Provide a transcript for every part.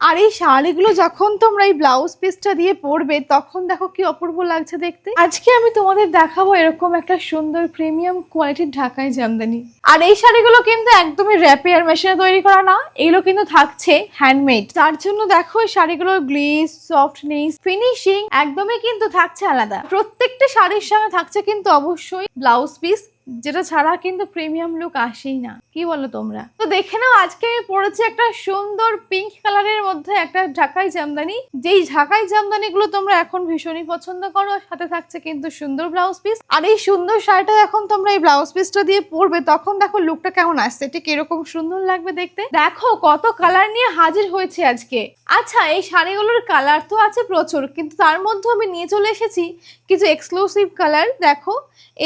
আর এই শাড়িগুলো যখন তোমরা এই ব্লাউজ পিসটা দিয়ে পরবে তখন দেখো কি অপূর্ব লাগছে দেখতে। আজকে আমি তোমাদের দেখাবো এরকম একটা সুন্দর প্রিমিয়াম কোয়ালিটির ঢাকাই জামদানি। আর এই শাড়িগুলো কিন্তু একদমই র্যাপিয়ার মেশিনে তৈরি করা না, এগুলো কিন্তু থাকছে হ্যান্ডমেড। তার জন্য দেখো এই শাড়িগুলোর গ্লেজ, সফটনেস, ফিনিশিং একদমই কিন্তু থাকছে আলাদা। প্রত্যেকটা শাড়ির সঙ্গে থাকছে কিন্তু অবশ্যই ব্লাউজ পিস, যেটা ছাড়া কিন্তু প্রিমিয়াম লুক আসেই না। কি বলো তোমরা? তো দেখে নাও, আজকে আমি পরেছি একটা সুন্দর পিঙ্ক কালারের মধ্যে একটা ঢাকাই জামদানি। যেই ঢাকাই জামদানি গুলো তোমরা এখন ভীষণই পছন্দ করো, সাথে থাকছে কিন্তু সুন্দর ব্লাউজ পিস। আর এই সুন্দর শাড়িটা এখন তোমরা এই ব্লাউজ পিসটা দিয়ে পরবে তখন দেখো লুকটা কেমন আসছে, ঠিক এরকম সুন্দর লাগবে দেখতে। দেখো কত কালার নিয়ে হাজির হয়েছে আজকে। আচ্ছা, এই শাড়িগুলোর কালার তো আছে প্রচুর, কিন্তু তার মধ্যে আমি নিয়ে চলে এসেছি কিছু এক্সক্লুসিভ কালার। দেখো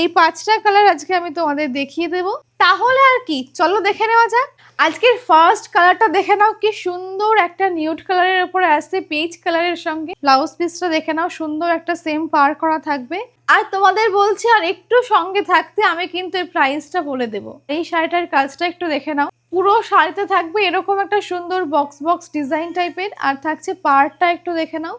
এই 5টা কালার আজকে আমি তোমাদের দেখিয়ে দেব। তাহলে আর কি, চলো দেখে নেওয়া যাক। আজকের ফার্স্ট কালারটা দেখে নাও, কি সুন্দর একটা নিউড কালারের উপরে আসছে পেজ কালারের সঙ্গে। ব্লাউজ পিসটা দেখে নাও, সুন্দর একটা সেম পার করা থাকবে। আর তোমাদের বলছি আর একটু সঙ্গে থাকতে আমি কিন্তু এর প্রাইসটা বলে দেব। এই শাড়িটার কাজটা একটু দেখে নাও, পুরো শাড়িতে থাকবে এরকম একটা সুন্দর বক্স বক্স ডিজাইন টাইপের, আর থাকছে পাড়টা একটু দেখে নাও,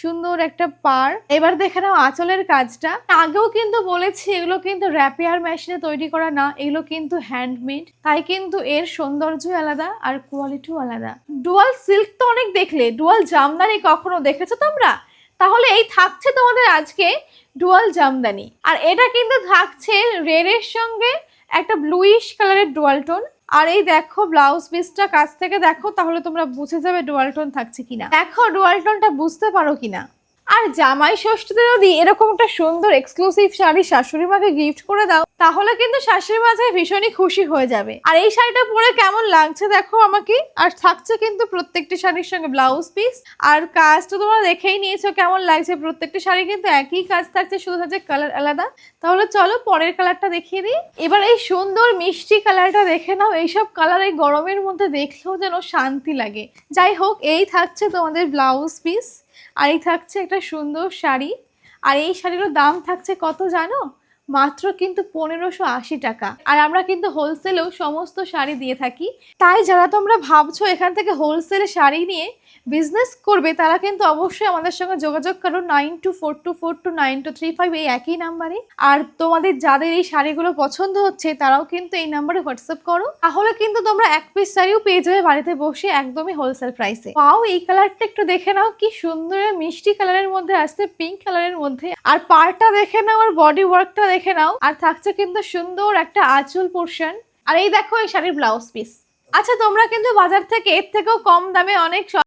সুন্দর একটা পার। এবার দেখে নাও আঁচলের কাজটা। আগেও কিন্তু বলেছি এগুলো কিন্তু র্যাপিয়ার মেশিনে তৈরি করা না, এগুলো কিন্তু হ্যান্ডমেড, তাই কিন্তু এর সৌন্দর্য আলাদা আর কোয়ালিটিও আলাদা। ডুয়াল সিল্ক তো অনেক দেখলে, ডুয়াল জামদানি কখনো দেখেছো তোমরা? তাহলে এই থাকছে তোমাদের আজকে ডুয়াল জামদানি। আর এটা কিন্তু থাকছে রেডের সঙ্গে একটা ব্লুইশ কালারের ডুয়াল টোন। আর এই দেখো ব্লাউজ পিসটা কাছ থেকে দেখো, তাহলে তোমরা বুঝে যাবে ডুয়াল টোন থাকছে কিনা। দেখো ডুয়াল টোনটা বুঝতে পারো কিনা। আর জামাই ষষ্ঠীতে যদি এরকম একটা সুন্দর এক্সক্লুসিভ শাড়ি শাশুড়ি মাকে গিফট করে দাও, তাহলে কিন্তু শাশুড়ি মা ভীষণই খুশি হয়ে যাবে। আর এই শাড়িটা পরে কেমন লাগছে দেখো আমাকে। আর থাকছে কিন্তু প্রত্যেকটি শাড়ির সঙ্গে ব্লাউজ পিস। আর কাজটা তোমরা দেখেই নিয়েছো কেমন লাগছে। প্রত্যেকটি শাড়ি কিন্তু একই কাজ থাকছে, শুধু থাকছে কালার আলাদা। তাহলে চলো পরের কালারটা দেখিয়ে দিই। এবার এই সুন্দর মিষ্টি কালারটা দেখে নাও। এইসব কালার এই গরমের মধ্যে দেখলেও যেন শান্তি লাগে। যাই হোক, এই থাকছে তোমাদের ব্লাউজ পিস, আর এই থাকছে একটা সুন্দর শাড়ি। আর এই শাড়ির দাম থাকছে কত জানো? মাত্র কিন্তু 1580 টাকা। আর আমরা কিন্তু হোলসেলেও সমস্ত শাড়ি দিয়ে থাকি। তাই যারা তোমরা ভাবছো এখান থেকে হোলসেলে শাড়ি নিয়ে বিজনেস করবে, তারা কিন্তু অবশ্যই আমাদের সঙ্গে যোগাযোগ করো 9242429235 এই একই নাম্বারে। আর তোমাদের যাদের এই শাড়িগুলো পছন্দ হচ্ছে তারাও কিন্তু এই নাম্বারে হোয়াটসঅ্যাপ করো, তাহলে কিন্তু তোমরা এক পিস শাড়িও পেয়ে যাবে বাড়িতে বসে একদমই হোলসেল প্রাইসে। পাও এই কালারটা একটু দেখে নাও, কি সুন্দর মিষ্টি কালারের মধ্যে আসছে, পিঙ্ক কালারের মধ্যে। আর পাড়টা দেখে নাও, আর বডি ওয়ার্কটা দেখে নাও। আর থাকছে কিন্তু সুন্দর একটা আঁচল পোর্শন। আর এই দেখো এই শাড়ির ব্লাউজ পিস। আচ্ছা, তোমরা কিন্তু বাজার থেকে এর থেকেও কম দামে অনেক